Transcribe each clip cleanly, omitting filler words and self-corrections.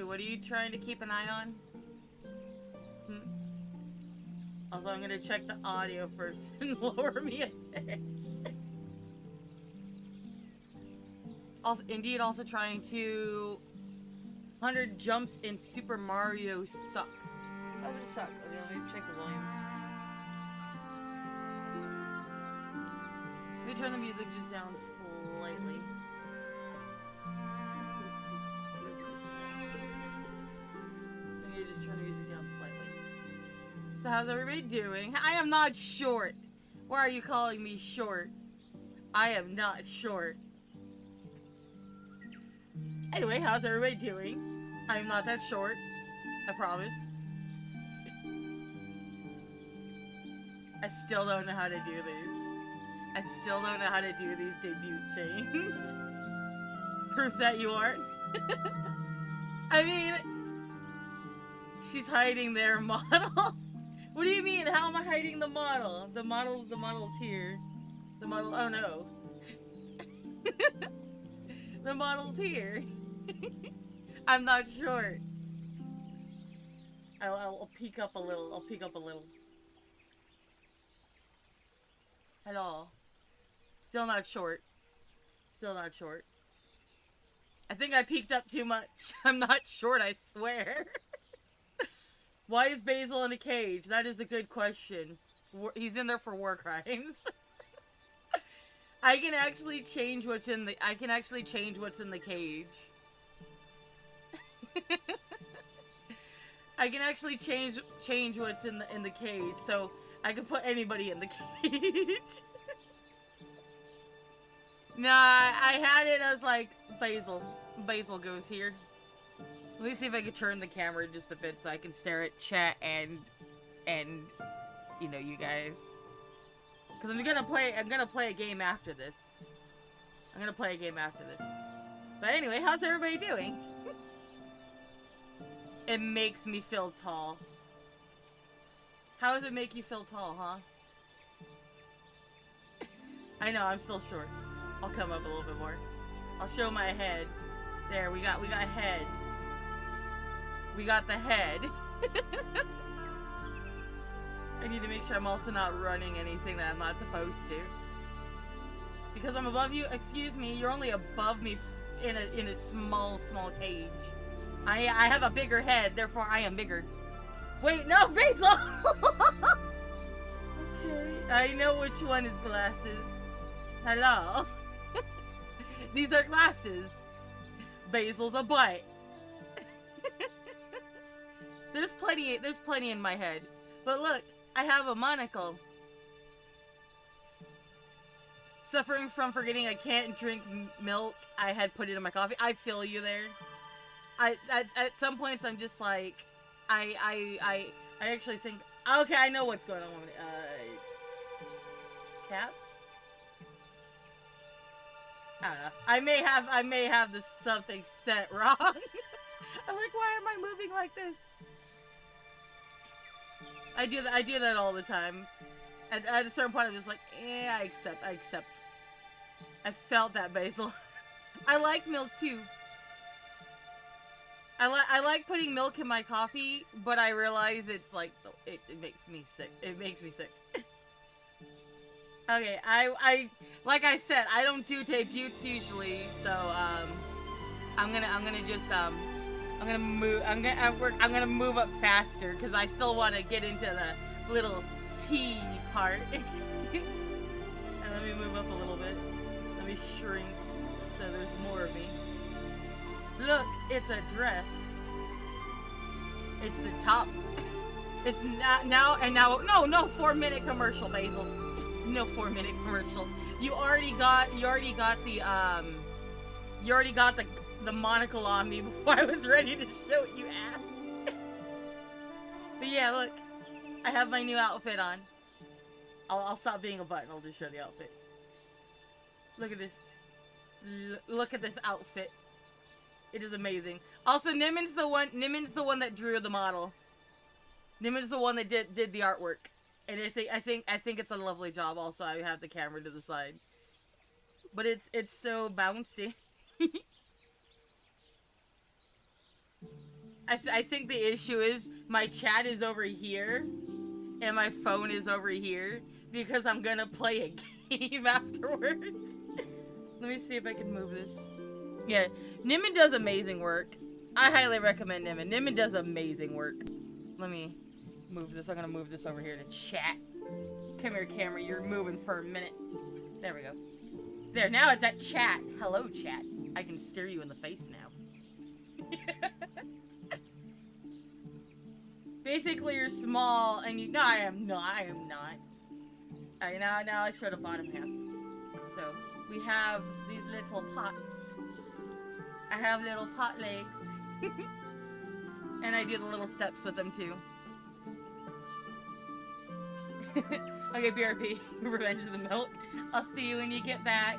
What are you trying to keep an eye on? Also, I'm gonna check the audio first and lower me a bit. Also, Indeed also trying to 100 jumps in Super Mario sucks. How does it suck? Okay, let me check the volume. Let me turn the music just down slightly. I need to just turn the music down slightly. So how's everybody doing? I am not short. Why are you calling me short? I am not short. Anyway, how's everybody doing? I'm not that short. I promise. I still don't know how to do this. I still don't know how to do these debut things. Proof that you aren't. I mean, she's hiding their model. What do you mean? How am I hiding the model? The model's here. The model, oh no. The model's here. I'm not short. I'll peek up a little. I'll peek up a little. At all. Still not short. Still not short. I think I peeked up too much. I'm not short, I swear. Why is Basil in a cage? That is a good question. He's in there for war crimes. I can actually change what's in the cage. I can actually change what's in the cage, so I can put anybody in the cage. Nah, I had it as like Basil. Basil goes here. Let me see if I can turn the camera just a bit so I can stare at chat and you know, you guys. Cause I'm gonna play a game after this. But anyway, how's everybody doing? It makes me feel tall. How does it make you feel tall, huh? I know, I'm still short. I'll come up a little bit more. I'll show my head. There, we got head. We got the head. I need to make sure I'm also not running anything that I'm not supposed to. Because I'm above you, excuse me, you're only above me in a small cage. I have a bigger head, therefore I am bigger. Wait, no, Basil! Okay, I know which one is glasses. Hello? These are glasses. Basil's a butt. There's plenty in my head. But look, I have a monocle. Suffering from forgetting I can't drink milk. I had put it in my coffee. I feel you there. At some points I'm just like, I actually think, okay, I know what's going on with me. Cap? I don't know. I may have this something set wrong. I'm like, why am I moving like this? I do that all the time. At a certain point, I'm just like, I accept. I felt that, Basil. I like milk too. I like putting milk in my coffee, but I realize it's like, it makes me sick. It makes me sick. Okay, like I said, I don't do debuts usually, so I'm gonna move up faster because I still want to get into the little tea part. And let me move up a little bit. Let me shrink so there's more of me. Look, it's a dress. It's the top. It's now. No 4-minute commercial, Basil. No 4-minute commercial. You already got the monocle on me before I was ready to show you ass. But yeah, look. I have my new outfit on. I'll stop being a butt and I'll just show the outfit. Look at this. Look at this outfit. It is amazing. Also, Nimin's the one that drew the model. Nimin's the one that did the artwork. And I think it's a lovely job. Also, I have the camera to the side. But it's so bouncy. I think the issue is my chat is over here and my phone is over here because I'm gonna play a game afterwards. Let me see if I can move this. Yeah, Nimin does amazing work. I highly recommend Nimin. Nimin does amazing work. Let me move this. I'm gonna move this over here to chat. Come here, camera. You're moving for a minute. There we go. There, now it's at chat. Hello, chat. I can stare you in the face now. Basically, you're small, and you. No, I am not. I am not. Now I showed the bottom half. So we have these little pots. I have little pot legs, and I do the little steps with them too. Okay, BRB, Revenge of the Milk. I'll see you when you get back.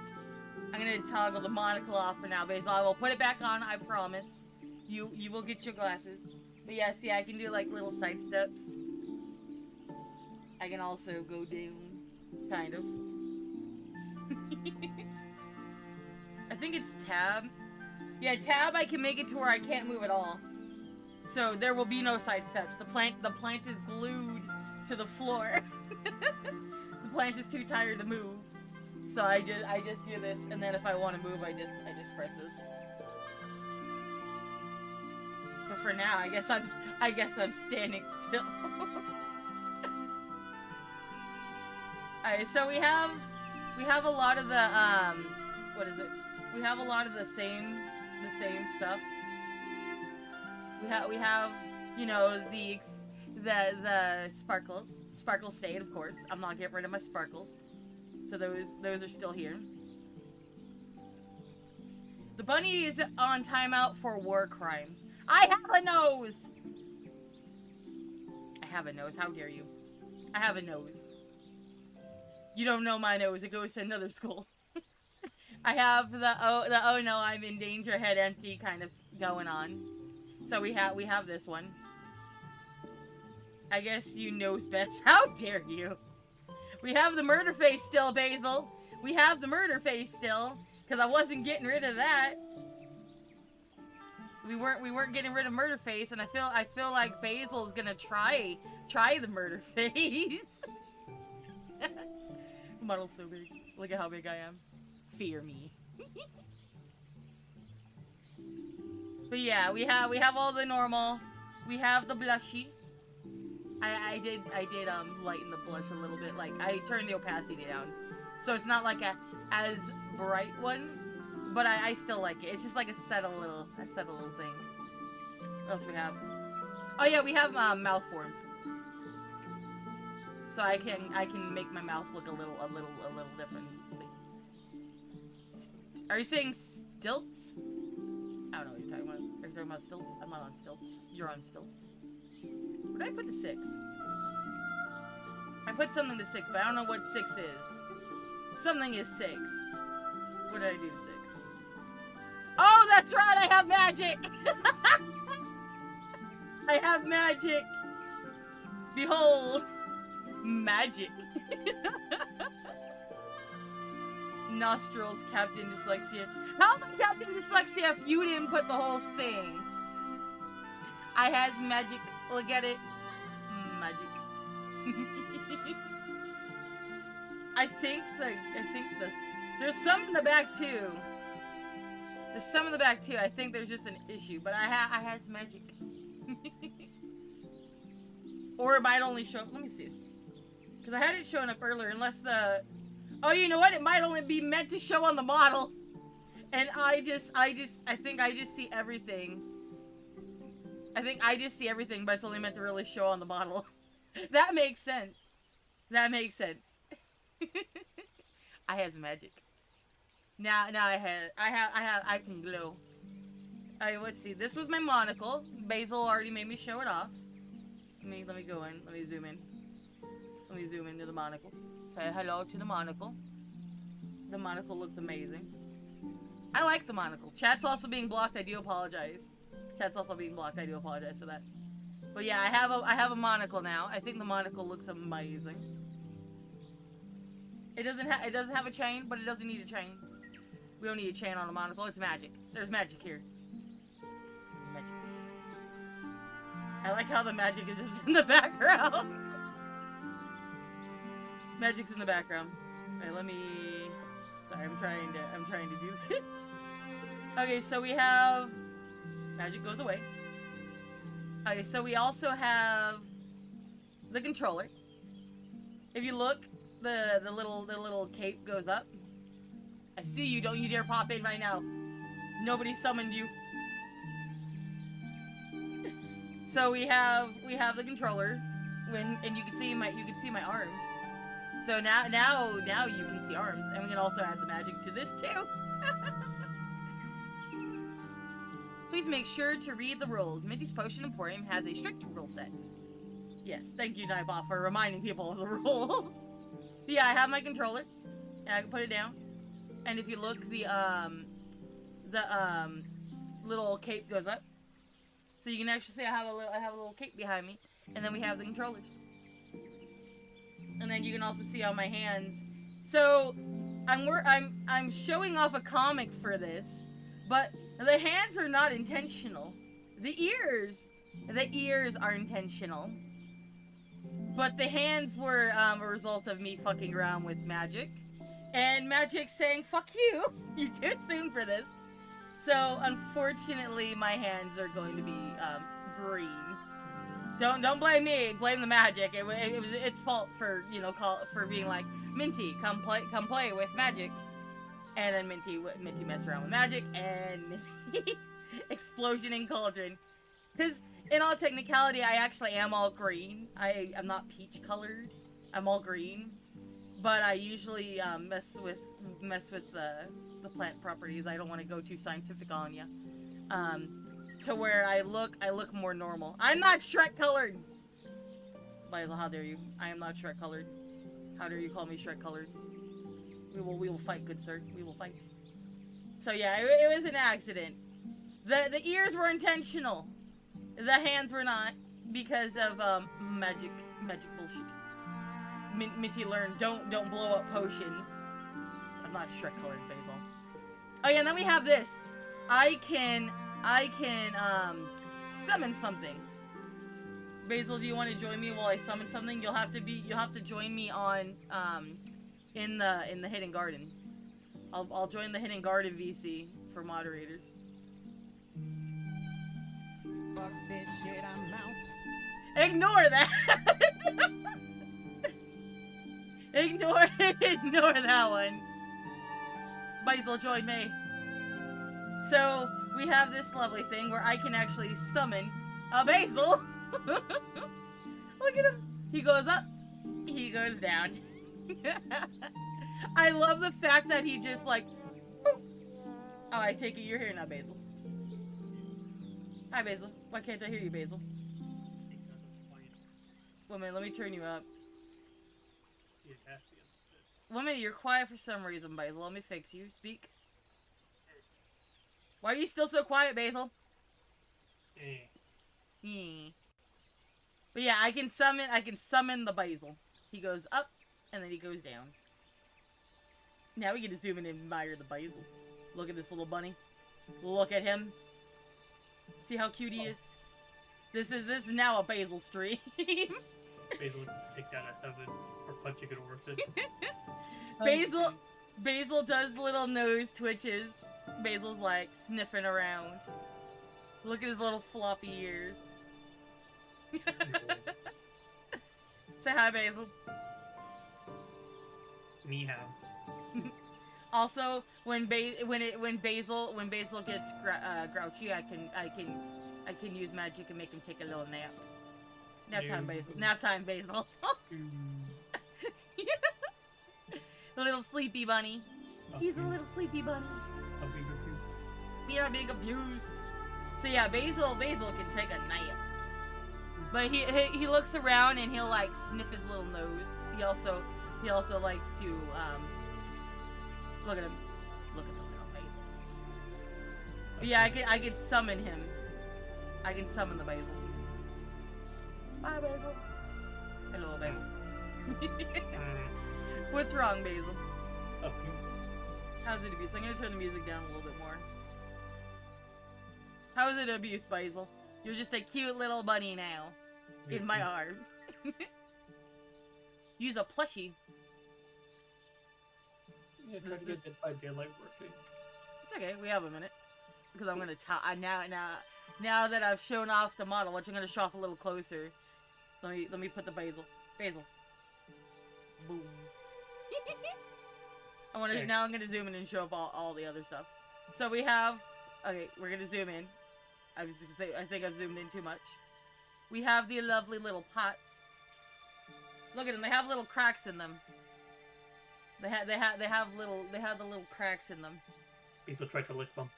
I'm gonna toggle the monocle off for now, Basil. I will put it back on. I promise. You will get your glasses. But yeah, see, I can do like little side steps. I can also go down, kind of. I think it's tab. Yeah, tab. I can make it to where I can't move at all. So there will be no side steps. The plant is glued to the floor. The plant is too tired to move. So I just do this, and then if I want to move, I just press this. But for now, I guess I'm standing still. Alright, so we have a lot of the what is it? We have a lot of the same stuff. We have you know the sparkles. Sparkles stayed, of course. I'm not getting rid of my sparkles. So those are still here. The bunny is on timeout for war crimes. I have a nose! I have a nose. How dare you? I have a nose. You don't know my nose. It goes to another school. I have the oh no, I'm in danger, head empty kind of going on. So we have this one. I guess you knows best. How dare you? We have the murder face still, Basil. We have the murder face still, because I wasn't getting rid of that. We weren't getting rid of murder face, and I feel like Basil's gonna try the murder face. The model's so big. Look at how big I am. Fear me. But yeah, we have all the normal. We have the blushy. I did lighten the blush a little bit. Like I turned the opacity down, so it's not like a as bright one, but I still like it. It's just like a subtle little thing. What else we have? Oh yeah, we have mouth forms. So I can make my mouth look a little different. Are you saying stilts? I don't know what you're talking about. Are you talking about stilts? I'm not on stilts. You're on stilts. Where did I put the 6? I put something to 6, but I don't know what 6 is. Something is 6. What did I do to 6? Oh, that's right! I have magic! I have magic! Behold! Magic! Nostrils, Captain Dyslexia. How am I Captain Dyslexia if you didn't put the whole thing? I has magic. Look at it. Magic. I think there's some in the back too. There's some in the back too. I think there's just an issue, but I has magic. Or it might only show up. Let me see. Because I had it showing up earlier, unless the... Oh, you know what? It might only be meant to show on the model. And I think I just see everything. I think I just see everything, but it's only meant to really show on the model. That makes sense. That makes sense. I has magic. Now I can glow. Alright, let's see. This was my monocle. Basil already made me show it off. Let me go in. Let me zoom in. Let me zoom into the monocle. Say hello to the monocle. The monocle looks amazing. I like the monocle. Chat's also being blocked. I do apologize. Chat's also being blocked. I do apologize for that. But yeah, I have a monocle now. I think the monocle looks amazing. It doesn't have a chain, but it doesn't need a chain. We don't need a chain on the monocle. It's magic. There's magic here. Magic. I like how the magic is just in the background. Magic's in the background. Alright, let me... Sorry, I'm trying to do this. Okay, so we have... Magic goes away. Okay, so we also have the controller. If you look, the little cape goes up. I see you, don't you dare pop in right now. Nobody summoned you. So we have the controller and you can see my arms. So now you can see arms, and we can also add the magic to this too. Please make sure to read the rules. Minty's Potion Emporium has a strict rule set. Yes, thank you, Nightbot, for reminding people of the rules. Yeah, I have my controller, and I can put it down. And if you look, the little cape goes up, so you can actually see I have a little cape behind me, and then we have the controllers. And then you can also see on my hands. So I'm showing off a comic for this, but the hands are not intentional. The ears are intentional. But the hands were a result of me fucking around with Magic. And Magic saying, fuck you, you're too soon for this. So, unfortunately, my hands are going to be green. Don't blame me, blame the Magic. It was its fault for, you know, for being like, Minty, come play with Magic. And then Minty messed around with Magic, and Minty explosion in Cauldron. Because, in all technicality, I actually am all green. I'm not peach colored. I'm all green. But I usually mess with the plant properties. I don't want to go too scientific on ya. To where I look more normal. I'm not Shrek colored. Lila, how dare you? I am not Shrek colored. How dare you call me Shrek colored? We will fight, good sir. We will fight. So yeah, it was an accident. The ears were intentional. The hands were not, because of magic bullshit. Minty learned don't blow up potions. I'm not Shrek colored, Basil. Oh yeah, and then we have this. I can summon something. Basil, do you want to join me while I summon something? You'll have to join me on in the Hidden Garden. I'll join the Hidden Garden VC for moderators. Fuck this shit, I'm out. Ignore that. Ignore that one. Basil, join me. So we have this lovely thing where I can actually summon a Basil. Look at him. He goes up. He goes down. I love the fact that he just like. Boop. Oh, I take it you're here now, Basil. Hi, Basil. Why can't I hear you, Basil? Woman, let me turn you up. Woman, you're quiet for some reason, Basil. Let me fix you. Speak. Why are you still so quiet, Basil? But yeah, I can summon the Basil. He goes up, and then he goes down. Now we get to zoom in and admire the Basil. Look at this little bunny. Look at him. See how cute he is? This is now a Basil stream. Basil gets kicked out of heaven for punching an orphan. Basil does little nose twitches. Basil's like sniffing around. Look at his little floppy ears. Say hi, Basil. Me how? Also, when Basil gets grouchy, I can use magic and make him take a little nap. Nap time, Basil. Nap time, Basil. The little sleepy bunny. He's a little sleepy bunny. I'll be abused. Yeah, being abused. So yeah, Basil can take a nap. But he looks around and he'll like sniff his little nose. He also likes to look at him. Look at the little Basil. But yeah, I could summon him. I can summon the Basil. Bye, Basil. Hello, Basil. What's wrong, Basil? Abuse. How's it abuse? I'm gonna turn the music down a little bit more. How is it abuse, Basil? You're just a cute little bunny now. In my arms. Use a plushie. Yeah, try to get Dead by Daylight working. It's okay, we have a minute. Because I'm gonna now that I've shown off the model, which I'm gonna show off a little closer. Let me put the basil. Basil. Boom. Now I'm gonna zoom in and show up all the other stuff. So we have, okay, we're gonna zoom in. I think I've zoomed in too much. We have the lovely little pots. Look at them, they have little cracks in them. They have the little cracks in them. Basil tried to lick them.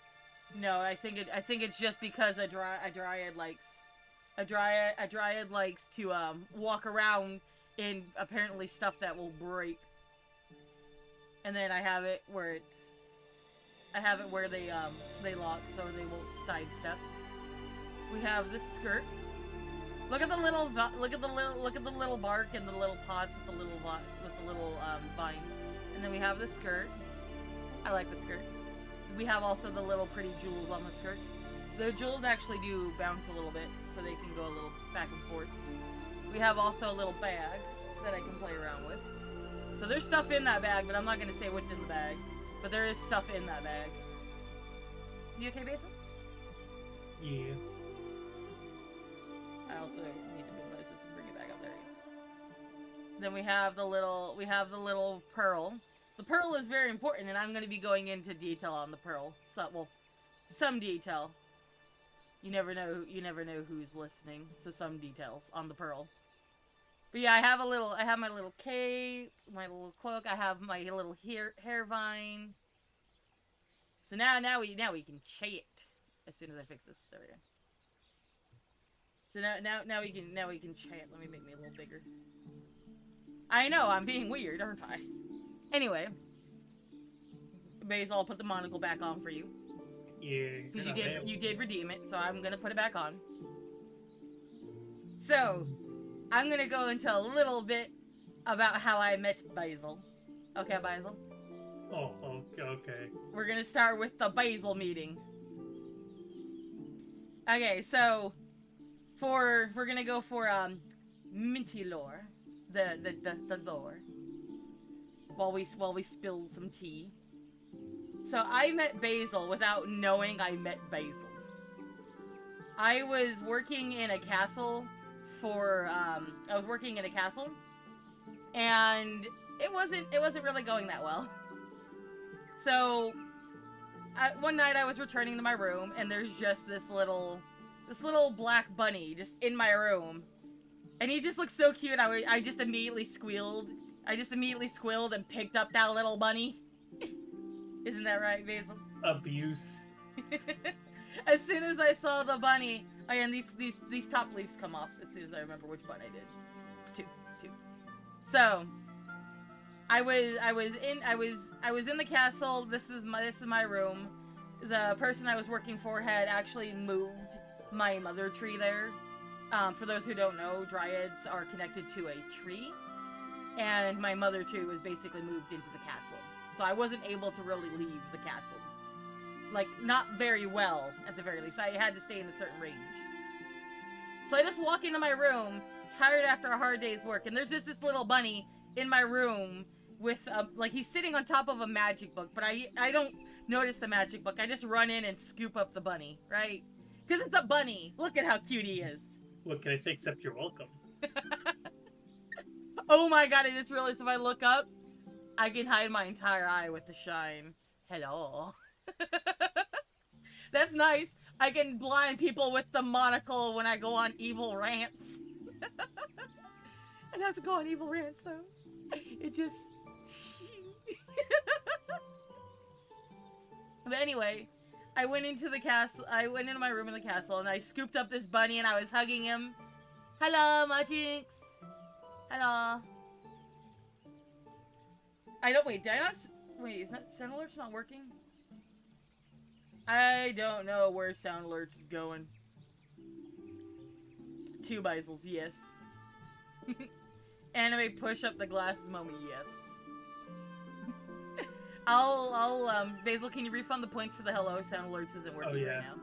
No, I think it's just because a dryad likes to walk around in apparently stuff that will break. And then I have it where they lock so they won't sidestep. We have this skirt. Look at the little bark and the little pots with the little vines. And then we have the skirt. I like the skirt. We have also the little pretty jewels on the skirt. The jewels actually do bounce a little bit, so they can go a little back and forth. We have also a little bag that I can play around with. So there's stuff in that bag, but I'm not going to say what's in the bag. But there is stuff in that bag. You okay, Basil? Yeah. I also need to minimize this and bring it back up there. Then we have the little pearl. The pearl is very important, and I'm going to be going into detail on the pearl. So, well, some detail. You never know who's listening, so some details on the pearl. But yeah, I have my little cape, my little cloak. I have my little hair vine. So now we can chat. As soon as I fix this, there we go. So now we can chat. Let me make me a little bigger. I know I'm being weird, aren't I? Anyway, Basil, I'll put the monocle back on for you. Yeah. Because you did redeem it, so I'm gonna put it back on. So, I'm gonna go into a little bit about how I met Basil. Okay, Basil? Oh, okay. We're gonna start with the Basil meeting. Okay, so we're gonna go for minty lore, the lore. While we spill some tea. So I met Basil without knowing I met Basil. I was working in a castle and it wasn't really going that well. So one night I was returning to my room and there's just this little black bunny just in my room. And he just looked so cute. I just immediately squealed. And picked up that little bunny. Isn't that right, Basil? Abuse. As soon as I saw the bunny, and these top leaves come off as soon as I remember which button I did. Two. So I was in the castle. This is my room. The person I was working for had actually moved my mother tree there. For those who don't know, dryads are connected to a tree. And my mother, too, was basically moved into the castle. So I wasn't able to really leave the castle. Like, not very well, at the very least. I had to stay in a certain range. So I just walk into my room, tired after a hard day's work, and there's just this little bunny in my room with, like, he's sitting on top of a magic book, but I don't notice the magic book. I just run in and scoop up the bunny, right? Because it's a bunny. Look at how cute he is. What can I say except you're welcome? Oh my god, I just realized if I look up, I can hide my entire eye with the shine. Hello. That's nice. I can blind people with the monocle when I go on evil rants. I don't have to go on evil rants, though. It just... But anyway, I went into my room in the castle, and I scooped up this bunny, and I was hugging him. Hello, Majinx. Hello. Wait, is that sound alert's not working? I don't know where sound alerts is going. 2 Basils, yes. Anime push up the glasses moment, yes. Basil, can you refund the points for the hello? Sound alerts isn't working right now.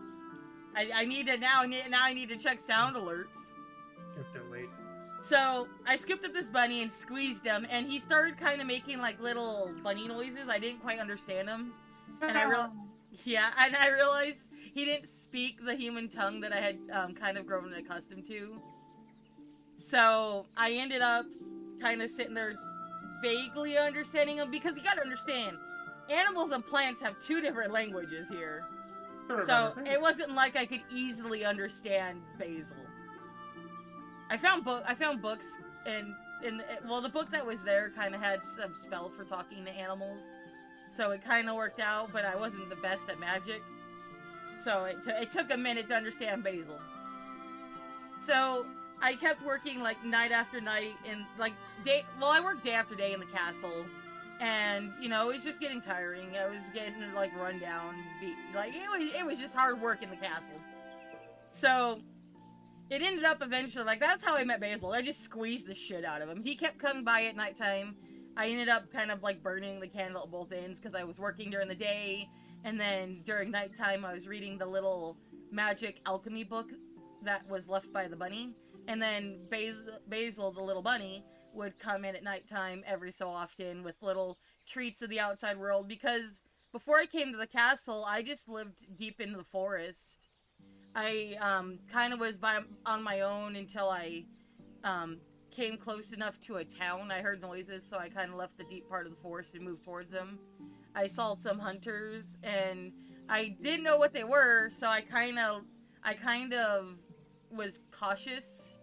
I need to now I need to check sound alerts. You have to wait. So I scooped up this bunny and squeezed him, and he started kind of making like little bunny noises. I didn't quite understand him, and I realized he didn't speak the human tongue that I had kind of grown accustomed to. So I ended up kind of sitting there vaguely understanding him, because you gotta understand, animals and plants have two different languages here. So it wasn't like I could easily understand Basil. I found books, and well, the book that was there kind of had some spells for talking to animals, so it kind of worked out. But I wasn't the best at magic, so it took a minute to understand Basil. So I kept working like night after night, and like I worked day after day in the castle. And, you know, it was just getting tiring. I was getting, like, run down, it was just hard work in the castle. So, it ended up eventually, like, that's how I met Basil. I just squeezed the shit out of him. He kept coming by at nighttime. I ended up kind of, like, burning the candle at both ends, because I was working during the day, and then during nighttime I was reading the little magic alchemy book that was left by the bunny. And then Basil, the little bunny, would come in at nighttime every so often with little treats of the outside world, because before I came to the castle, I just lived deep into the forest. I kind of was on my own until I came close enough to a town. I heard noises, so I kind of left the deep part of the forest and moved towards them. I saw some hunters, and I didn't know what they were, so I kind of was cautious.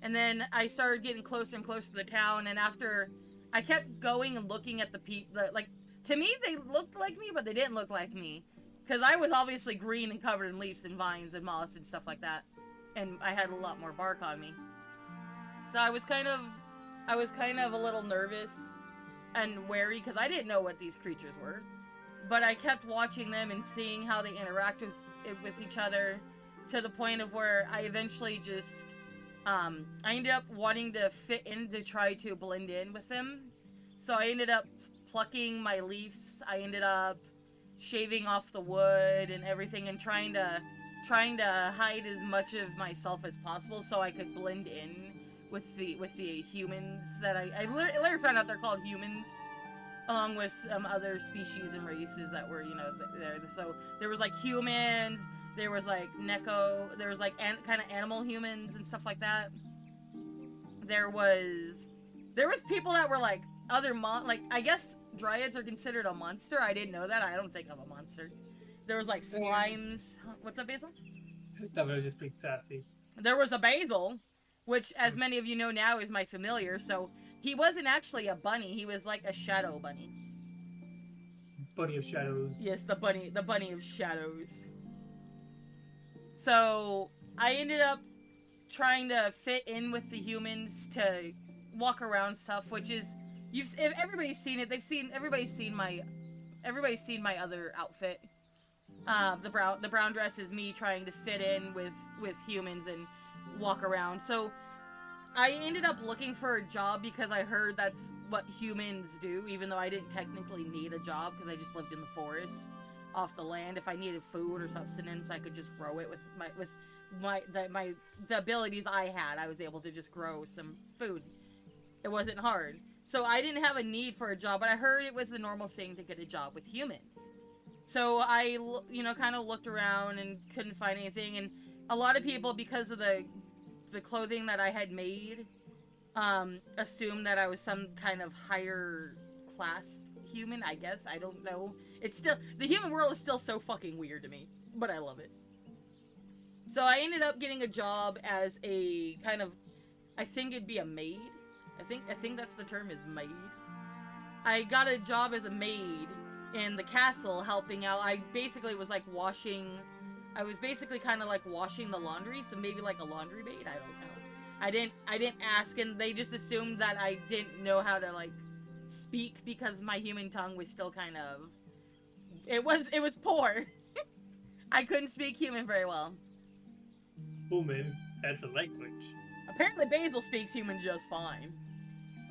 And then I started getting closer and closer to the town, and after I kept going and looking at the people, like, to me they looked like me, but they didn't look like me, because I was obviously green and covered in leaves and vines and moss and stuff like that, and I had a lot more bark on me. So I was kind of a little nervous and wary, because I didn't know what these creatures were, but I kept watching them and seeing how they interact with each other, to the point of where I eventually just I ended up wanting to fit in to try to blend in with them. So I ended up plucking my leaves. I ended up shaving off the wood and everything, and trying to hide as much of myself as possible so I could blend in with the humans that I later found out they're called humans, along with some other species and races that were, you know, there. So there was like humans. There was, like, Neko, there was, like, kind of animal humans and stuff like that. There was people that were, like, like, I guess dryads are considered a monster. I didn't know that. I don't think I'm a monster. There was, like, slimes. What's up, Basil? That was just being sassy. There was a Basil, which, as many of you know now, is my familiar, so he wasn't actually a bunny. He was, like, a shadow bunny. Bunny of shadows. Yes, the bunny of shadows. So, I ended up trying to fit in with the humans to walk around stuff, which is, if everybody's seen it, everybody's seen my other outfit. The brown dress is me trying to fit in with humans and walk around. So, I ended up looking for a job because I heard that's what humans do, even though I didn't technically need a job because I just lived in the forest. Off the land. If I needed food or sustenance, I could just grow it with the abilities I had. I was able to just grow some food. It wasn't hard. So I didn't have a need for a job, but I heard it was the normal thing to get a job with humans. So I, you know, kind of looked around and couldn't find anything, and a lot of people, because of the clothing that I had made, assumed that I was some kind of higher class human, I guess. I don't know. It's still, the human world is still so fucking weird to me, but I love it. So I ended up getting a job as a kind of, I think it'd be a maid. I think that's the term, is maid. I got a job as a maid in the castle, helping out. I basically was like I was basically kind of like washing the laundry, so maybe like a laundry maid, I don't know. I didn't ask, and they just assumed that I didn't know how to, like, speak, because my human tongue was still kind of, it was poor. I couldn't speak human very well. Human, that's a language. Apparently Basil speaks human just fine.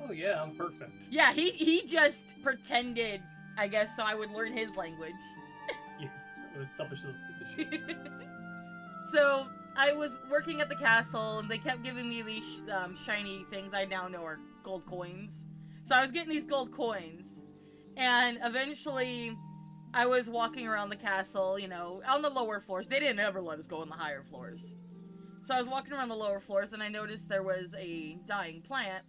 Oh yeah, I'm perfect. Yeah, he just pretended, I guess, so I would learn his language. Yeah. It was selfish little piece of shit. So I was working at the castle, and they kept giving me these shiny things I now know are gold coins. So I was getting these gold coins, and eventually I was walking around the castle, you know, on the lower floors. They didn't ever let us go on the higher floors. So I was walking around the lower floors, and I noticed there was a dying plant.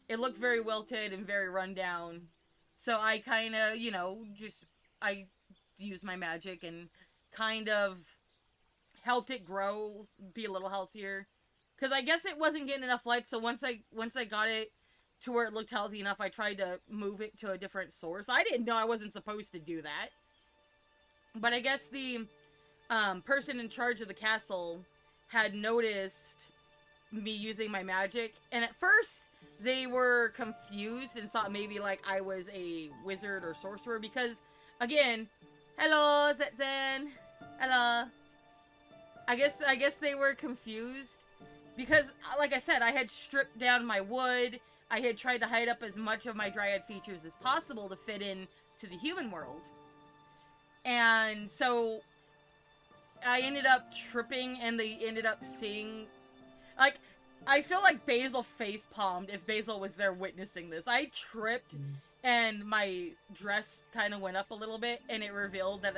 It looked very wilted and very run down. So I kind of, you know, I used my magic and kind of helped it grow, be a little healthier. Because I guess it wasn't getting enough light, so once I got it to where it looked healthy enough, I tried to move it to a different source. I didn't know I wasn't supposed to do that. But I guess the person in charge of the castle had noticed me using my magic, and at first they were confused and thought maybe like I was a wizard or sorcerer because, again, hello Zetzen, hello. I guess they were confused because, like I said, I had stripped down my wood. I had tried to hide up as much of my dryad features as possible to fit in to the human world. And so I ended up tripping, and they ended up seeing, like, I feel like Basil face-palmed if Basil was there witnessing this. I tripped, and my dress kind of went up a little bit, and it revealed that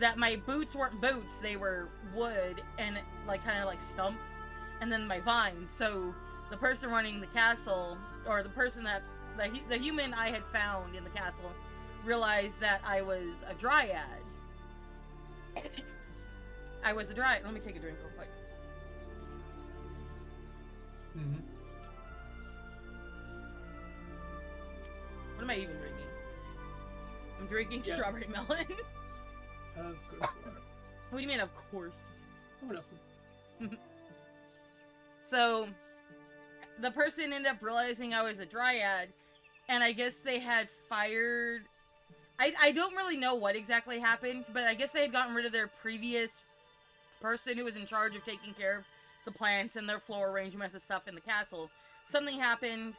that my boots weren't boots, they were wood, and, like, kind of like stumps, and then my vines. So the person running the castle, or the person that, the human I had found in the castle, realized that I was a dryad. I was a dryad. Let me take a drink real quick. Mm-hmm. What am I even drinking? I'm drinking strawberry melon. Of course. What do you mean, of course? Oh, nothing. So, the person ended up realizing I was a dryad, and I guess they had fired... I don't really know what exactly happened, but I guess they had gotten rid of their previous person who was in charge of taking care of the plants and their floral arrangements and stuff in the castle. Something happened,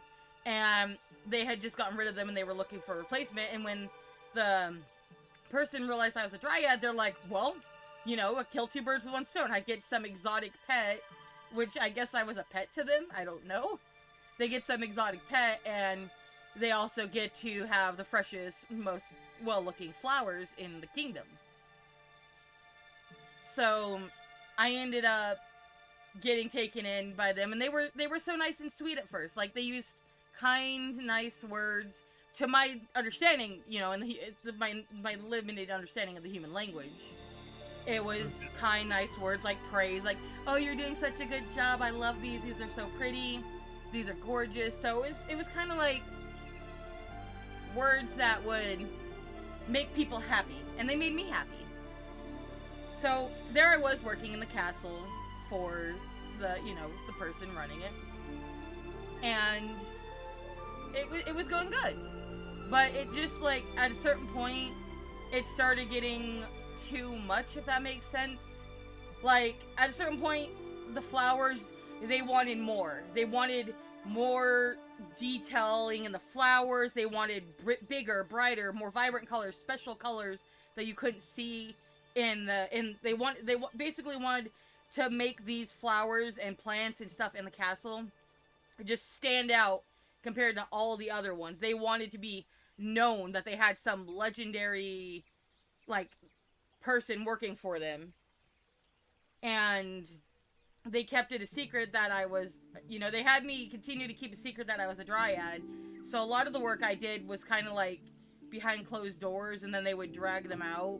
and they had just gotten rid of them, and they were looking for a replacement, and when the person realized I was a dryad, they're like, well, you know, I kill two birds with one stone. I get some exotic pet, which I guess I was a pet to them. I don't know. They get some exotic pet, and they also get to have the freshest, most well-looking flowers in the kingdom. So I ended up getting taken in by them, and they were so nice and sweet at first. Like, they used kind, nice words. To my understanding, you know, and my limited understanding of the human language, it was kind, nice words like praise, like, oh, you're doing such a good job, I love these are so pretty, these are gorgeous. So it was kind of like words that would make people happy, and they made me happy. So there I was working in the castle for the, you know, the person running it, and it was going good. But it just, like, at a certain point, it started getting too much, if that makes sense. Like, at a certain point, the flowers, they wanted more. They wanted more detailing in the flowers. They wanted bigger, brighter, more vibrant colors, special colors that you couldn't see they basically wanted to make these flowers and plants and stuff in the castle just stand out compared to all the other ones. They wanted to be known that they had some legendary, like, person working for them. And they kept it a secret that I was, you know, they had me continue to keep a secret that I was a dryad. So a lot of the work I did was kind of like behind closed doors, and then they would drag them out.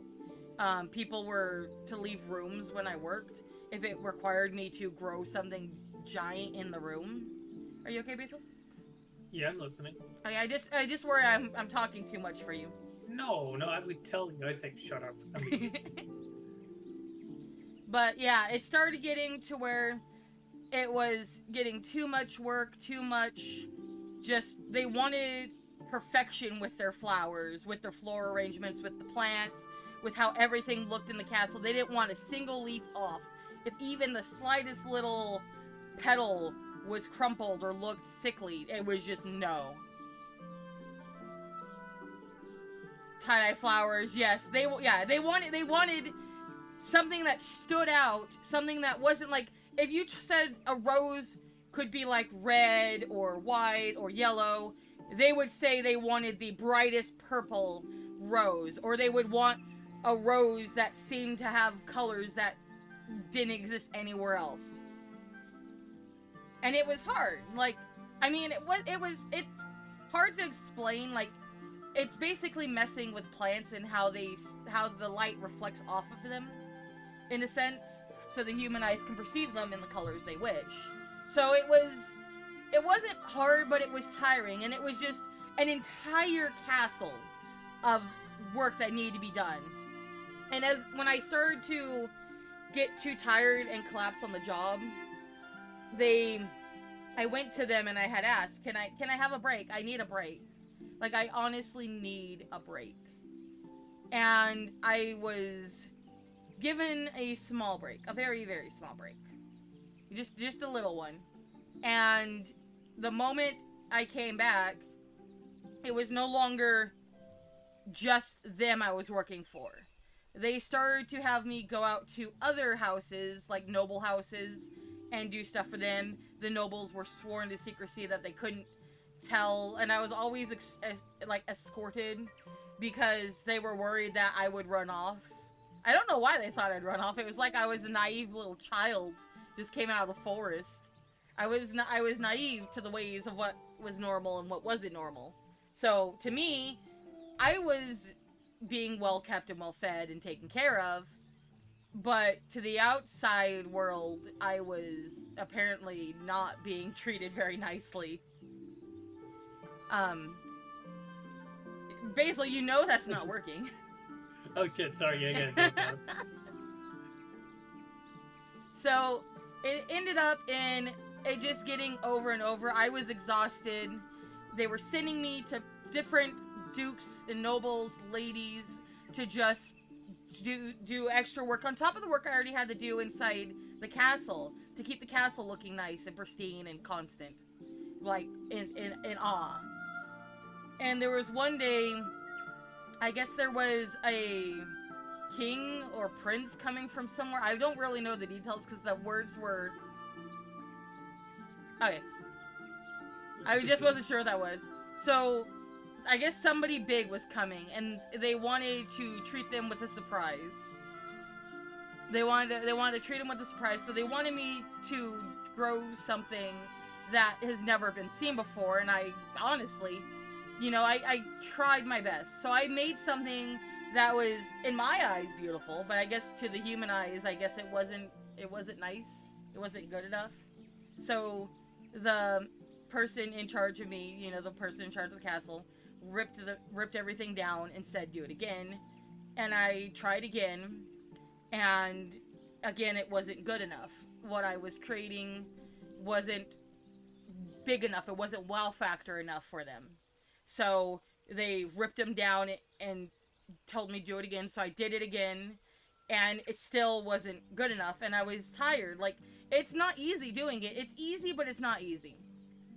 People were to leave rooms when I worked if it required me to grow something giant in the room. Are you okay, Basil? Yeah, I'm listening. Okay, I just worry I'm talking too much for you. No, I would tell you. I'd say shut up. I mean, But yeah, it started getting to where it was getting too much work, too much. Just, they wanted perfection with their flowers, with their floral arrangements, with the plants, with how everything looked in the castle. They didn't want a single leaf off. If even the slightest little petal was crumpled or looked sickly, it was just no. tie-dye flowers. Yes, they wanted something that stood out, something that wasn't like, if you said a rose could be like red or white or yellow, they would say they wanted the brightest purple rose, or they would want a rose that seemed to have colors that didn't exist anywhere else. And it was hard. Like, I mean, it's hard to explain. Like, it's basically messing with plants and how the light reflects off of them, in a sense, so the human eyes can perceive them in the colors they wish. So it wasn't hard, but it was tiring, and it was just an entire castle of work that needed to be done. And when I started to get too tired and collapse on the job, I went to them and I had asked, can I have a break? I need a break. Like, I honestly need a break. And I was given a small break, a very, very small break. Just a little one. And the moment I came back, it was no longer just them I was working for. They started to have me go out to other houses, like noble houses, and do stuff for them. The nobles were sworn to secrecy that they couldn't tell, and I was always escorted because they were worried that I would run off. I don't know why they thought I'd run off. It was like I was a naive little child, just came out of the forest. I was naive to the ways of what was normal and what wasn't normal. So to me, I was being well kept and well fed and taken care of, but to the outside world, I was apparently not being treated very nicely. Basil, you know that's not working. Oh shit, sorry, yeah, yeah. So, it ended up in it just getting over and over. I was exhausted. They were sending me to different dukes and nobles, ladies, to just do extra work on top of the work I already had to do inside the castle, to keep the castle looking nice and pristine and constant, like in awe. And there was one day, I guess there was a king or prince coming from somewhere. I don't really know the details because the words were... Okay. I just wasn't sure what that was. So, I guess somebody big was coming, and they wanted to treat them with a surprise. They wanted to treat them with a surprise, so they wanted me to grow something that has never been seen before, and I honestly... You know, I tried my best. So I made something that was, in my eyes, beautiful, but I guess to the human eyes, I guess it wasn't nice. It wasn't good enough. So the person in charge of me, you know, the person in charge of the castle, ripped everything down and said, do it again. And I tried again, and again, it wasn't good enough. What I was creating wasn't big enough. It wasn't wow factor enough for them. So they ripped them down and told me to do it again. So I did it again, and it still wasn't good enough. And I was tired. Like, it's not easy doing it. It's easy, but it's not easy.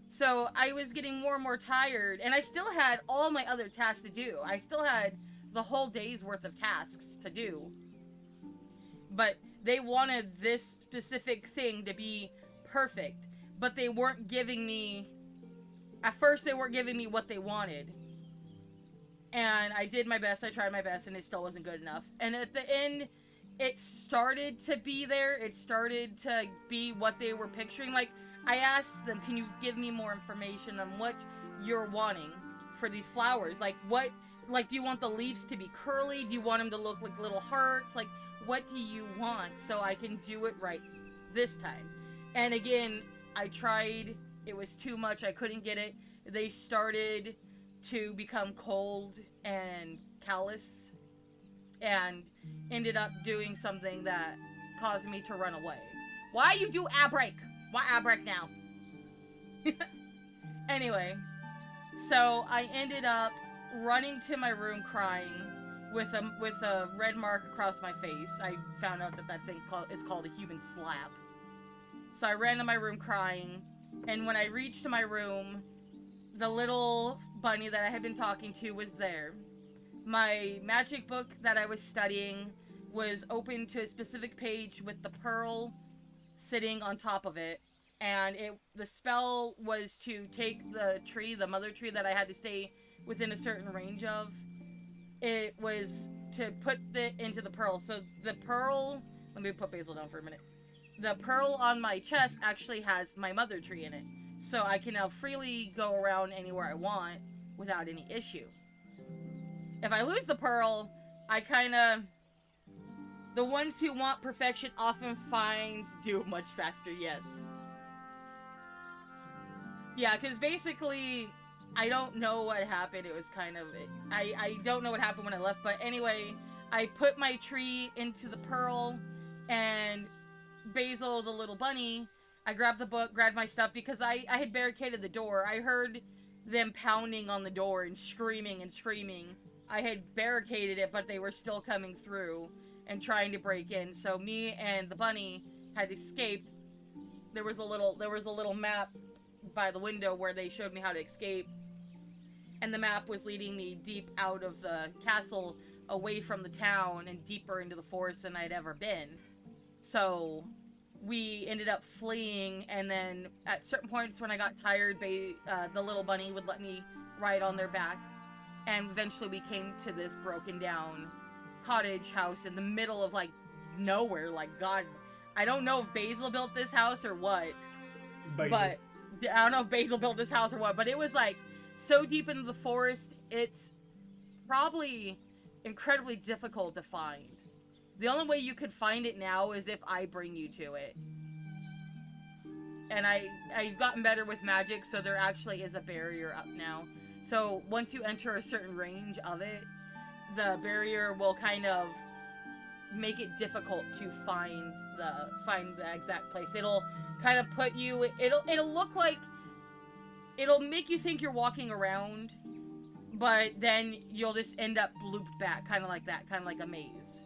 So I was getting more and more tired, and I still had all my other tasks to do. I still had the whole day's worth of tasks to do. But they wanted this specific thing to be perfect, but they weren't giving me... At first, they weren't giving me what they wanted. And I did my best, I tried my best, and it still wasn't good enough. And at the end, it started to be there. It started to be what they were picturing. Like, I asked them, can you give me more information on what you're wanting for these flowers? Like, do you want the leaves to be curly? Do you want them to look like little hearts? Like, what do you want so I can do it right this time? And again, I tried... It was too much. I couldn't get it. They started to become cold and callous, and ended up doing something that caused me to run away. Why you do a break? Why a break now? Anyway, so I ended up running to my room crying with a red mark across my face. I found out that thing is called a human slap. So I ran to my room crying. And when I reached my room, the little bunny that I had been talking to was there. my magic book that I was studying was open to a specific page with the pearl sitting on top of it, and the spell was to take the tree, the mother tree that I had to stay within a certain range of. It was to put it into the pearl. So the pearl, let me put Basil down for a minute. The pearl on my chest actually has my mother tree in it, so I can now freely go around anywhere I want without any issue. If I lose the pearl, I kind of... The ones who want perfection often finds do much faster, yes. Yeah, because basically, I don't know what happened. It was kind of... I don't know what happened when I left, but anyway, I put my tree into the pearl, and Basil, the little bunny, I grabbed the book, grabbed my stuff, because I had barricaded the door. I heard them pounding on the door and screaming and screaming. I had barricaded it, but they were still coming through and trying to break in. So me and the bunny had escaped. There was a little map by the window where they showed me how to escape. And the map was leading me deep out of the castle, away from the town, and deeper into the forest than I'd ever been. So we ended up fleeing, and then at certain points when I got tired, the little bunny would let me ride on their back. And eventually we came to this broken down cottage house in the middle of, like, nowhere. Like, God, I don't know if Basil built this house or what. Basil. But I don't know if Basil built this house or what, but it was, like, so deep into the forest, it's probably incredibly difficult to find. The only way you could find it now is if I bring you to it. And I've gotten better with magic, so there actually is a barrier up now. So once you enter a certain range of it, the barrier will kind of make it difficult to find the exact place. It'll kind of put you, it'll look like, it'll make you think you're walking around, but then you'll just end up looped back, kind of like that, kind of like a maze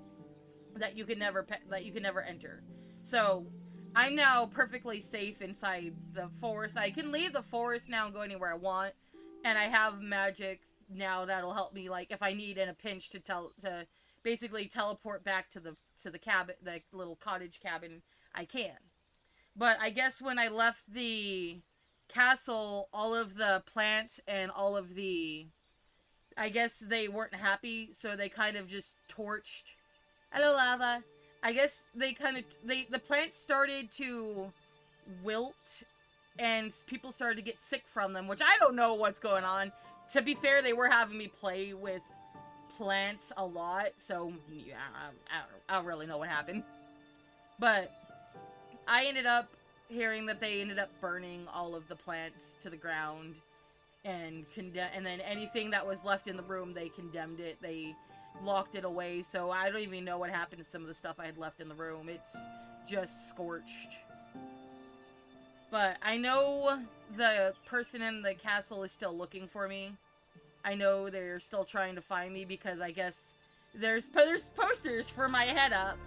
that you can never enter. So I'm now perfectly safe inside the forest. I can leave the forest now and go anywhere I want, and I have magic now that'll help me, like, if I need in a pinch to basically teleport back to the cabin, the little cottage cabin, I can. But I guess when I left the castle, all of the plants and all of the, I guess they weren't happy, so they kind of just torched. Hello, lava. I guess they kind of, the plants started to wilt, and people started to get sick from them, which I don't know what's going on. To be fair, they were having me play with plants a lot, so yeah, I don't really know what happened. But I ended up hearing that they ended up burning all of the plants to the ground, and then anything that was left in the room, they condemned it. They locked it away, so I don't even know what happened to some of the stuff I had left in the room. It's just scorched. But I know the person in the castle is still looking for me. I know they're still trying to find me, because I guess there's posters for my head up.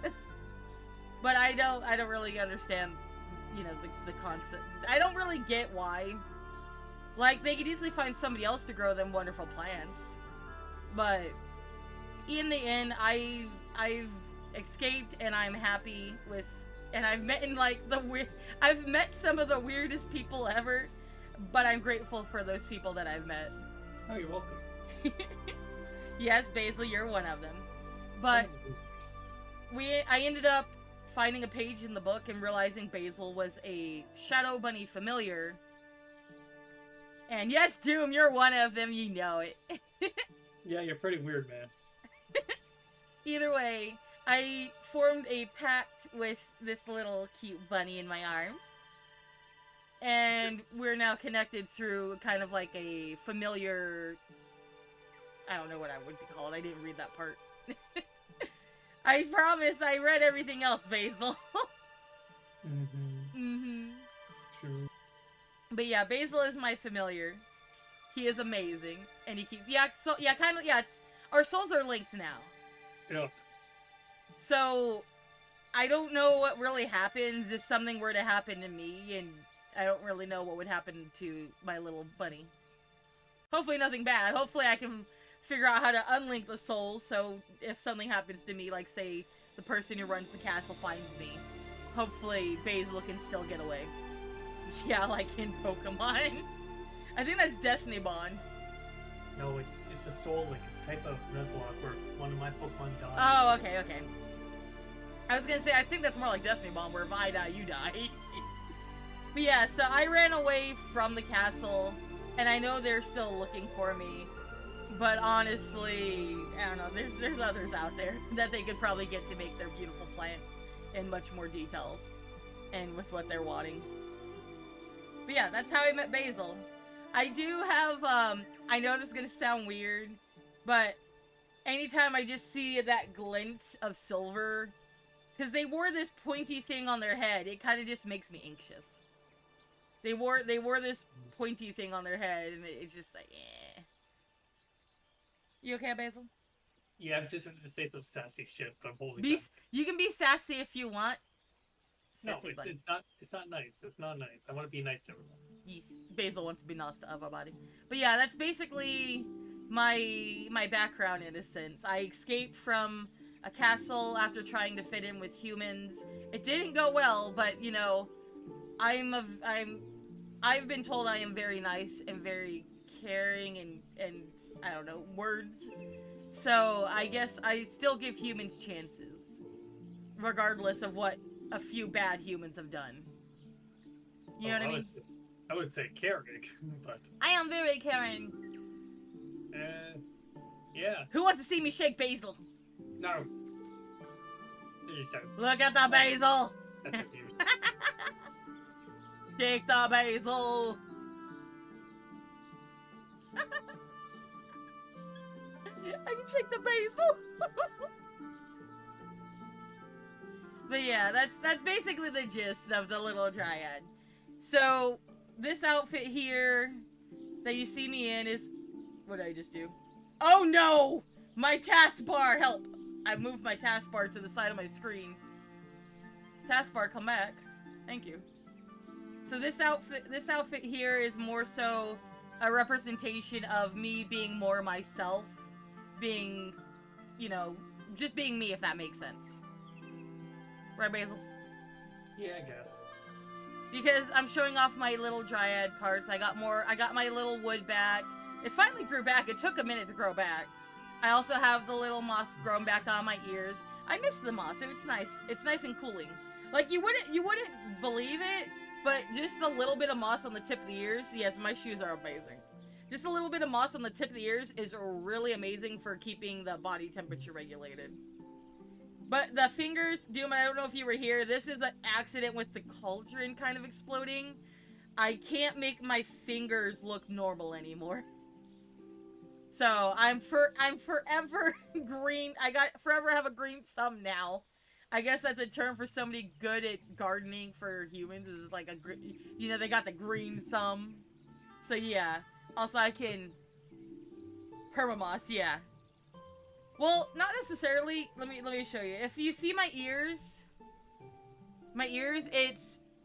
But I don't really understand, you know, the concept. I don't really get why. Like, they could easily find somebody else to grow them wonderful plants. But in the end, I've escaped, and I'm happy with, and I've met I've met some of the weirdest people ever, but I'm grateful for those people that I've met. Oh, you're welcome. Yes, Basil, you're one of them. But I ended up finding a page in the book and realizing Basil was a Shadow Bunny familiar. And yes, Doom, you're one of them, you know it. Yeah, you're pretty weird, man. Either way, I formed a pact with this little cute bunny in my arms. And we're now connected through kind of like a familiar... I don't know what I would be called. I didn't read that part. I promise I read everything else, Basil. True. But yeah, Basil is my familiar. He is amazing. And he keeps... it's... Our souls are linked now. Yeah. So, I don't know what really happens if something were to happen to me, and I don't really know what would happen to my little bunny. Hopefully nothing bad. Hopefully I can figure out how to unlink the souls, so if something happens to me, like say the person who runs the castle finds me, hopefully Basil can still get away. Yeah, like in Pokemon. I think that's Destiny Bond. No, it's a soul link. It's a type of Nuzlocke where if one of my Pokemon dies. Oh, okay, okay. I was gonna say, I think that's more like Destiny Bond, where if I die, you die. But yeah, so I ran away from the castle, and I know they're still looking for me. But honestly, I don't know, there's others out there that they could probably get to make their beautiful plants in much more details, and with what they're wanting. But yeah, that's how I met Basil. I do have, I know this is gonna sound weird, but anytime I just see that glint of silver, because they wore this pointy thing on their head, it kind of just makes me anxious. They wore this pointy thing on their head, and it's just like, eh. You okay, Basil? Yeah, I'm just going to say some sassy shit, but I'm holding Be, back. you can be sassy if you want. No, Sassy bunny. it's not nice. It's not nice. I want to be nice to everyone. Yes, Basil wants to be nice to everybody. But yeah, that's basically my background in a sense. I escaped from a castle after trying to fit in with humans. It didn't go well, but you know, I've been told I am very nice and very caring and I don't know, words. So I guess I still give humans chances, regardless of what a few bad humans have done. You know what I mean? I would say caring, but I am very caring. yeah. Who wants to see me shake Basil? No. You just don't. Look at the Basil! That's abuse. Shake the Basil! I can shake the Basil! But yeah, that's basically the gist of the little dryad. So, this outfit here that you see me in is... What did I just do? Oh no! My taskbar, help! I moved my taskbar to the side of my screen. Taskbar, come back. Thank you. So this outfit here is more so a representation of me being more myself. Being, you know, just being me, if that makes sense. Right, Basil? Yeah, I guess. Because I'm showing off my little dryad parts. I got my little wood back. It finally grew back. It took a minute to grow back. I also have the little moss grown back on my ears. I miss the moss. It's nice. It's nice and cooling. Like, you wouldn't believe it, but just the little bit of moss on the tip of the ears. Yes, my shoes are amazing. Just a little bit of moss on the tip of the ears is really amazing for keeping the body temperature regulated. But the fingers, Doom, I don't know if you were here. This is an accident with the cauldron kind of exploding. I can't make my fingers look normal anymore. So I'm forever green. Forever have a green thumb now. I guess that's a term for somebody good at gardening for humans. Is like you know, they got the green thumb. So yeah. Also, I can permamoss. Yeah. Well, not necessarily. Let me show you. If you see my ears,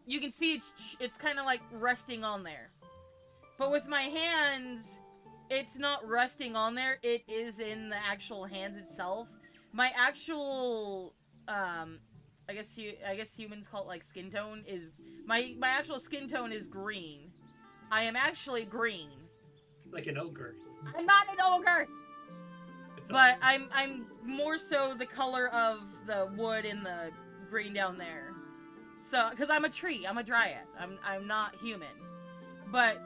you can see it's kind of like resting on there. But with my hands, it's not resting on there. It is in the actual hands itself. My actual, I guess humans call it like skin tone is my actual skin tone is green. I am actually green. Like an ogre. I'm not an ogre. But I'm more so the color of the wood and the green down there. So, because I'm a tree, I'm a dryad. I'm not human. But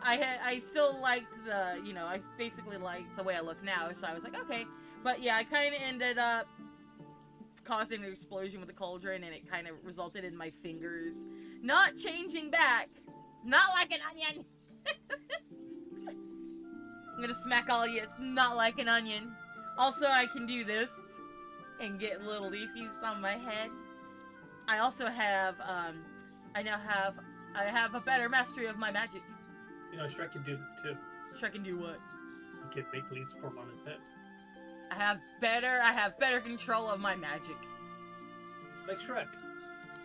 I still liked the, you know, I basically liked the way I look now. So I was like, okay. But yeah, I kind of ended up causing an explosion with the cauldron, and it kind of resulted in my fingers not changing back. Not like an onion. I'm gonna smack all of you. It's not like an onion. Also, I can do this and get little leafies on my head. I also have, I have a better mastery of my magic. You know, Shrek can do it too. Shrek can do what? He can make leaves form on his head. I have better control of my magic. Like Shrek.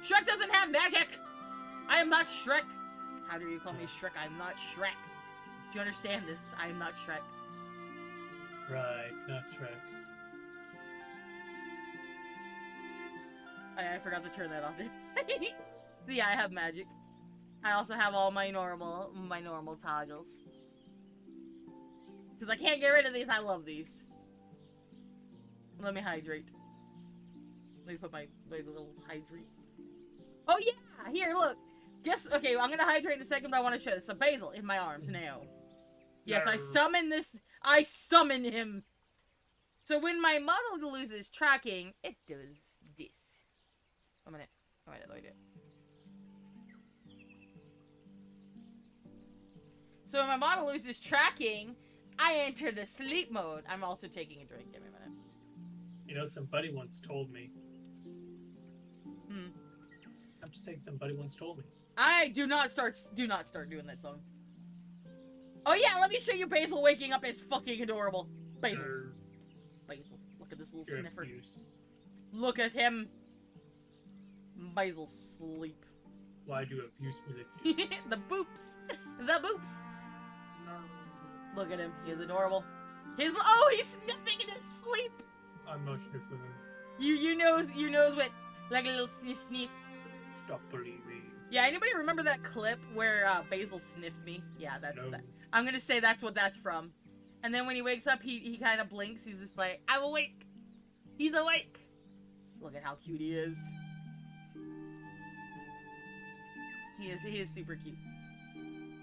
Shrek doesn't have magic! I am not Shrek! How dare you call me Shrek? I'm not Shrek. Do you understand this? I am not Shrek. Right, that's right. I forgot to turn that off. So yeah, I have magic. I also have all my normal toggles. Because I can't get rid of these, I love these. Let me hydrate. Let me put my little hydrate. Oh yeah! Here, look! Okay, I'm gonna hydrate in a second, but I want to show this. So Basil in my arms now. Yes, I summon this. I summon him! So when my model loses tracking, it does this. Let me do it. So when my model loses tracking, I enter the sleep mode. I'm also taking a drink. Give me a minute. You know, somebody once told me. I'm just saying, somebody once told me. Do not start doing that song. Oh yeah, let me show you Basil waking up. It's fucking adorable. Basil. Basil. Look at this little sniffer. Abused. Look at him. Basil sleep. Why do you abuse me like this? The boops. The boops. No. Look at him. He is adorable. He's sniffing in his sleep. I'm not sniffing him. You knows what, like a little sniff. Stop believing. Yeah, anybody remember that clip where Basil sniffed me? Yeah, that's No. that. I'm gonna say that's what that's from. And then when he wakes up, he kind of blinks. He's just like, I'm awake. He's awake. Look at how cute he is. He is super cute.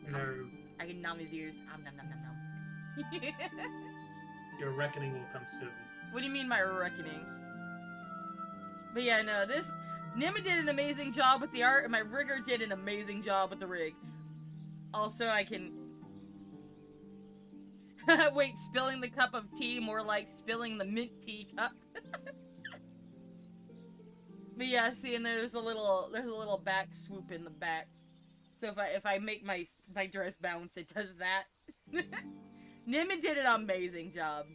No. I can numb his ears. Nom nom nom nom nom. Your reckoning will come soon. What do you mean my reckoning? But yeah, no, Nima did an amazing job with the art, and my rigger did an amazing job with the rig. Also, I can... Wait, spilling the cup of tea, more like spilling the mint tea cup. But yeah, see, and there's a little back swoop in the back. So if I make my dress bounce, it does that. Nimin did an amazing job.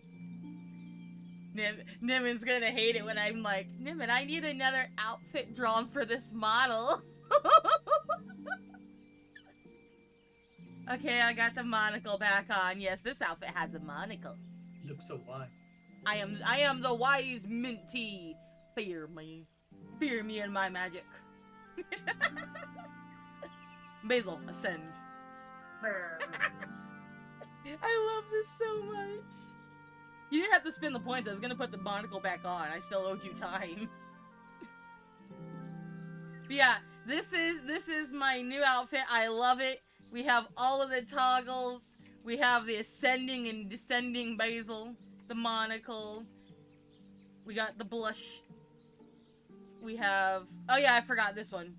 Nimin's gonna hate it when I'm like, Nimin, I need another outfit drawn for this model. Okay, I got the monocle back on. Yes, this outfit has a monocle. You look so wise. I am the wise minty. Fear me. Fear me and my magic. Basil, ascend. I love this so much. You didn't have to spin the points. I was gonna put the monocle back on. I still owed you time. But yeah, this is my new outfit. I love it. We have all of the toggles. We have the ascending and descending Basil. The monocle. We got the blush. We have... Oh yeah, I forgot this one.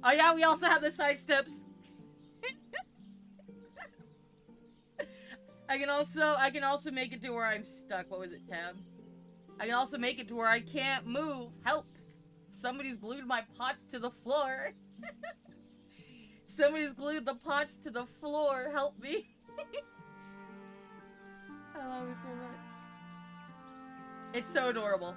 Oh yeah, we also have the side steps. I can also make it to where I'm stuck. What was it, tab? I can also make it to where I can't move. Help! Somebody's glued my pots to the floor. Somebody's glued the pots to the floor. Help me. I love it so much. It's so adorable.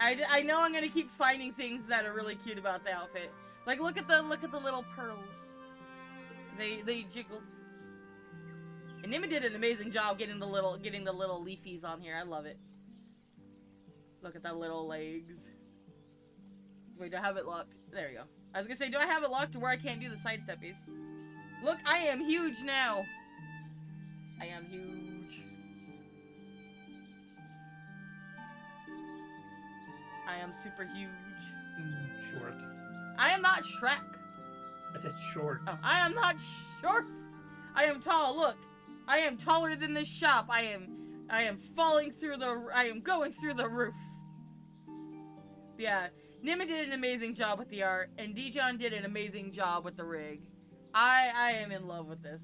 I know I'm gonna keep finding things that are really cute about the outfit. Like look at the little pearls. They jiggle. And Nima did an amazing job getting the little leafies on here. I love it. Look at the little legs. Wait, do I have it locked? There you go. I was gonna say, do I have it locked to where I can't do the side steppies? Look, I am huge now. I am huge. I am super huge. Short. I am not Shrek. I said short. Oh, I am not short. I am tall. Look, I am taller than this shop. I am falling through the. I am going through the roof. Yeah, Nima did an amazing job with the art, and Dijon did an amazing job with the rig. I am in love with this.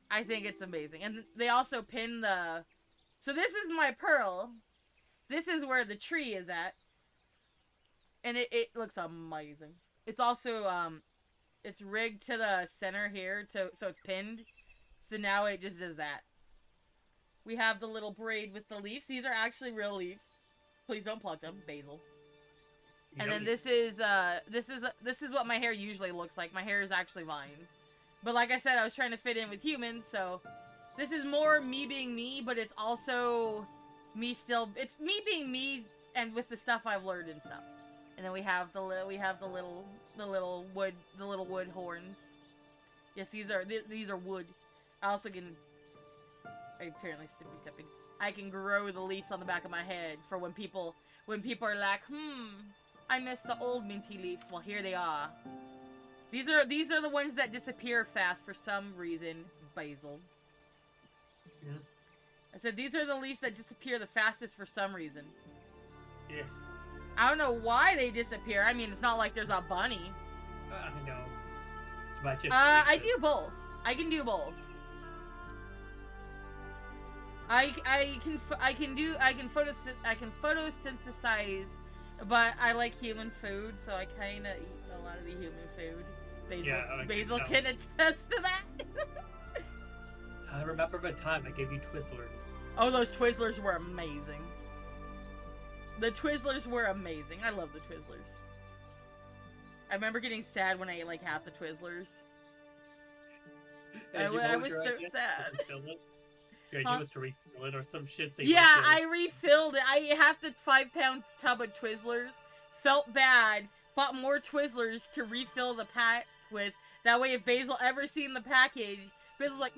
I think it's amazing, and they also pin the. So this is my pearl. This is where the tree is at. And it looks amazing. It's also, it's rigged to the center here, so it's pinned. So now it just does that. We have the little braid with the leaves. These are actually real leaves. Please don't pluck them, Basil. And then this is what my hair usually looks like. My hair is actually vines. But like I said, I was trying to fit in with humans, so This is more me being me, but it's also me still. It's me being me, and with the stuff I've learned and stuff. And then we have the little wood horns. Yes, these are wood. I also can. I apparently stepping. I can grow the leaves on the back of my head for when people are like, I miss the old minty leaves. Well, here they are. These are the ones that disappear fast for some reason. Basil. Yeah. I said these are the leaves that disappear the fastest for some reason. Yes. I don't know why they disappear. I mean, it's not like there's a bunny. I know. It's about just. I do both. I can do both. I can photosynthesize, but I like human food, so I kind of eat a lot of the human food. Basil can attest to that. I remember the time I gave you Twizzlers. Oh, those Twizzlers were amazing. The Twizzlers were amazing. I love the Twizzlers. I remember getting sad when I ate like half the Twizzlers. I was so sad. Your idea was to refill it or some shit. So yeah, I refilled it. I half the 5-pound tub of Twizzlers. Felt bad. Bought more Twizzlers to refill the pack with. That way, if Basil ever seen the package, Basil's like,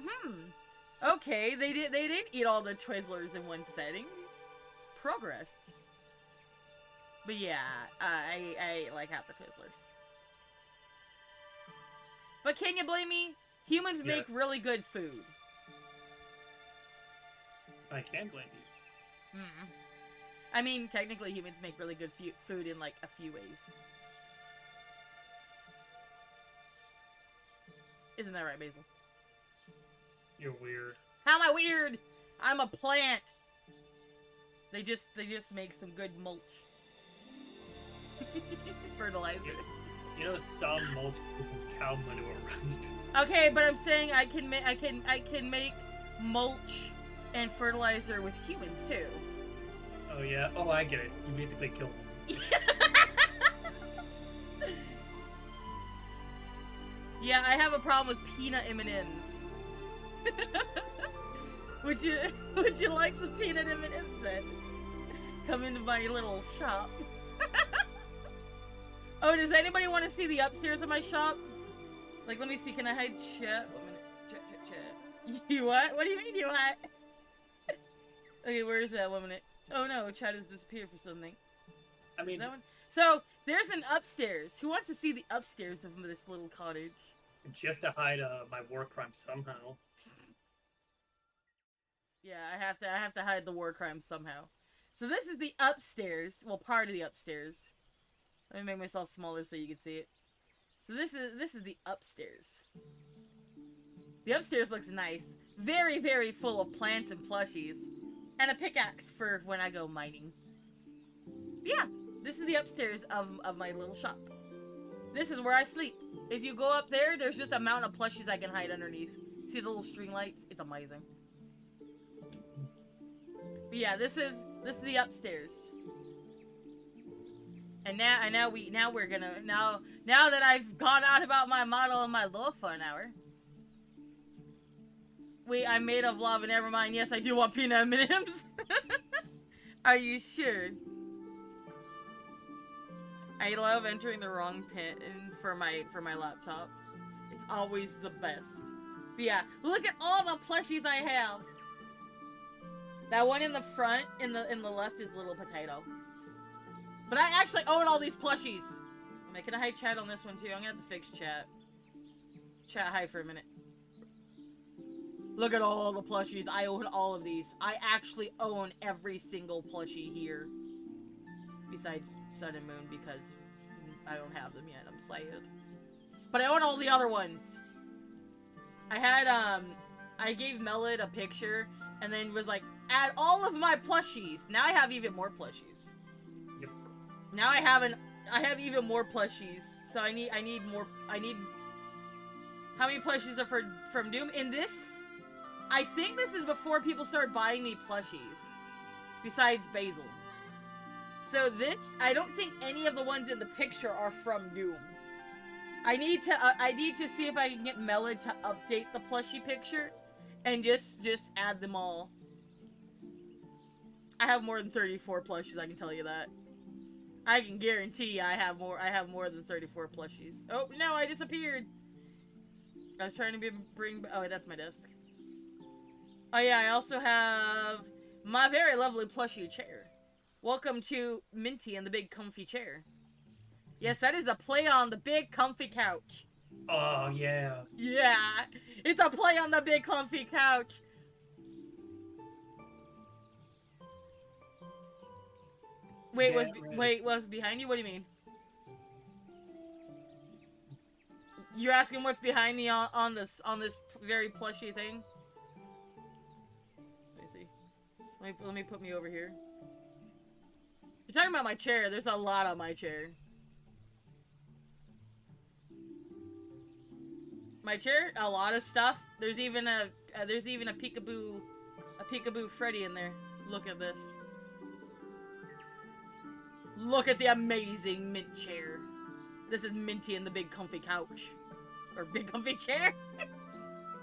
okay, they didn't eat all the Twizzlers in one setting. Progress. But yeah, I ate like half the Twizzlers. But can you blame me? Humans make really good food. I can blame you. I mean, technically humans make really good food in like a few ways. Isn't that right, Basil? You're weird. How am I weird? I'm a plant. They just make some good mulch. Fertilizer. You know, some mulch with cow manure around. Okay, but I'm saying I can make mulch and fertilizer with humans too. Oh yeah. Oh, I get it. You basically kill them. Yeah, I have a problem with peanut M&Ms. Would you like some peanut M&Ms then? Come into my little shop. Oh, does anybody want to see the upstairs of my shop? Like, let me see. Can I hide chat? 1 minute. Chat. You what? What do you mean you what? Okay, where is that? 1 minute. Oh no, chat has disappeared for something. I mean, that one. So there's an upstairs. Who wants to see the upstairs of this little cottage? Just to hide my war crime somehow. Yeah, I have to hide the war crime somehow. So this is the upstairs. Well, part of the upstairs. Let me make myself smaller so you can see it. So this is the upstairs. The upstairs looks nice. Very, very full of plants and plushies. And a pickaxe for when I go mining. But yeah, this is the upstairs of my little shop. This is where I sleep. If you go up there, there's just a mountain of plushies I can hide underneath. See the little string lights? It's amazing. But yeah, this is the upstairs. And now we're gonna now that I've gone on about my model and my lore for an hour. I'm made of lava, never mind. Yes, I do want peanut M&Ms. Are you sure? I love entering the wrong pin for my laptop. It's always the best. But yeah, look at all the plushies I have. That one in the front, in the left, is Little Potato. But I actually own all these plushies. I'm making a hide chat on this one too. I'm gonna have to fix chat. Chat hide for a minute. Look at all the plushies. I own all of these. I actually own every single plushie here. Besides Sun and Moon, because I don't have them yet. I'm sad. But I own all the other ones. I had, I gave Melod a picture, and then was like, add all of my plushies. Now I have even more plushies. Yep. Now I have even more plushies. So I need more, how many plushies are from Doom? In this, I think this is before people start buying me plushies. Besides Basil. So this, I don't think any of the ones in the picture are from Doom. I need to see if I can get Melod to update the plushie picture. and just add them all. I have more than 34 plushies, I can tell you that. I can guarantee I have more than 34 plushies. Oh, no, I disappeared. I was trying to bring... Oh, that's my desk. Oh, yeah, I also have my very lovely plushie chair. Welcome to Minty and the Big Comfy Chair. Yes, that is a play on the big comfy couch. Oh, yeah. Yeah, it's a play on the big comfy couch. Wait, what's behind you? What do you mean? You're asking what's behind me on this very plushy thing? Let me see. Let me put me over here. If you're talking about my chair, there's a lot on my chair. My chair, a lot of stuff. There's even a peekaboo Freddy in there. Look at this. Look at the amazing mint chair. This is Minty and the Big Comfy Couch. Or Big Comfy Chair?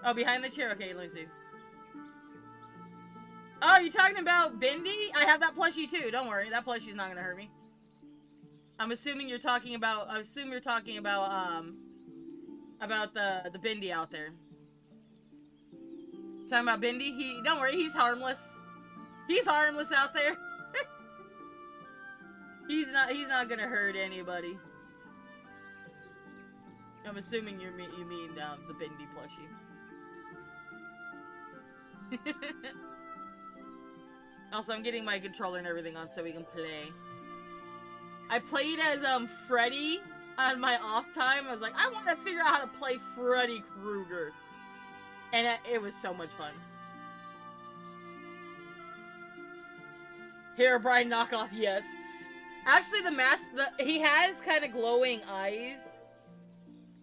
Oh, behind the chair? Okay, let me see. Oh, you talking about Bendy? I have that plushie too, don't worry. That plushie's not gonna hurt me. I'm assuming you're talking about, the Bendy out there. Talking about Bendy? Don't worry, he's harmless. He's harmless out there. He's not gonna hurt anybody. I'm assuming you mean the Bendy plushie. Also, I'm getting my controller and everything on so we can play. I played as Freddy on my off time. I was like, I want to figure out how to play Freddy Krueger, and it was so much fun. Herobrine knockoff, yes. Actually, the mask, he has kind of glowing eyes.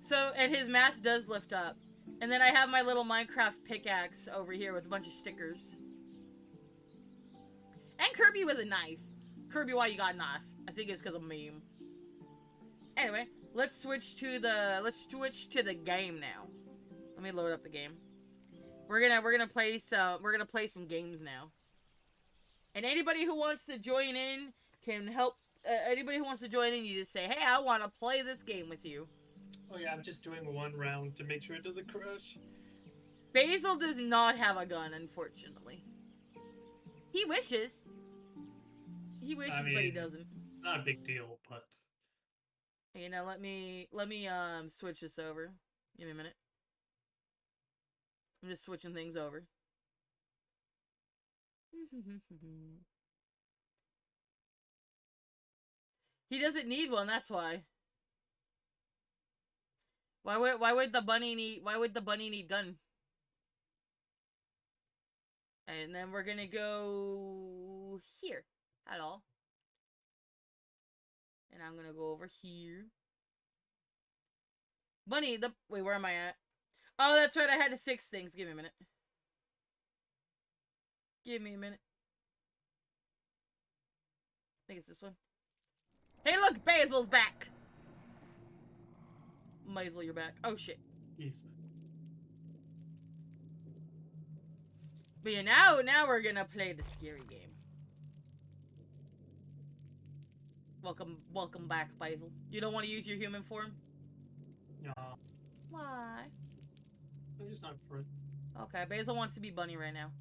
So, and his mask does lift up. And then I have my little Minecraft pickaxe over here with a bunch of stickers. And Kirby with a knife. Kirby, why you got a knife? I think it's because of a meme. Anyway, let's switch to the game now. Let me load up the game. We're gonna play some games now. And anybody who wants to join in can help. Anybody who wants to join in, you just say, hey, I want to play this game with you. Oh yeah, I'm just doing one round to make sure it doesn't crash. Basil does not have a gun, unfortunately. He wishes. He wishes, but he doesn't. It's not a big deal, but... You know, let me switch this over. Give me a minute. I'm just switching things over. He doesn't need one, that's why. Why would the bunny need gun? And then we're gonna go here. At all. And I'm gonna go over here. Bunny, wait, where am I at? Oh, that's right, I had to fix things. Give me a minute. Give me a minute. I think it's this one. Hey, look, Basil's back. Basil, you're back. Oh, shit. Yes. But yeah, now we're gonna play the scary game. Welcome back, Basil. You don't want to use your human form? No. Why? I'm just not for it. Okay, Basil wants to be Bunny right now.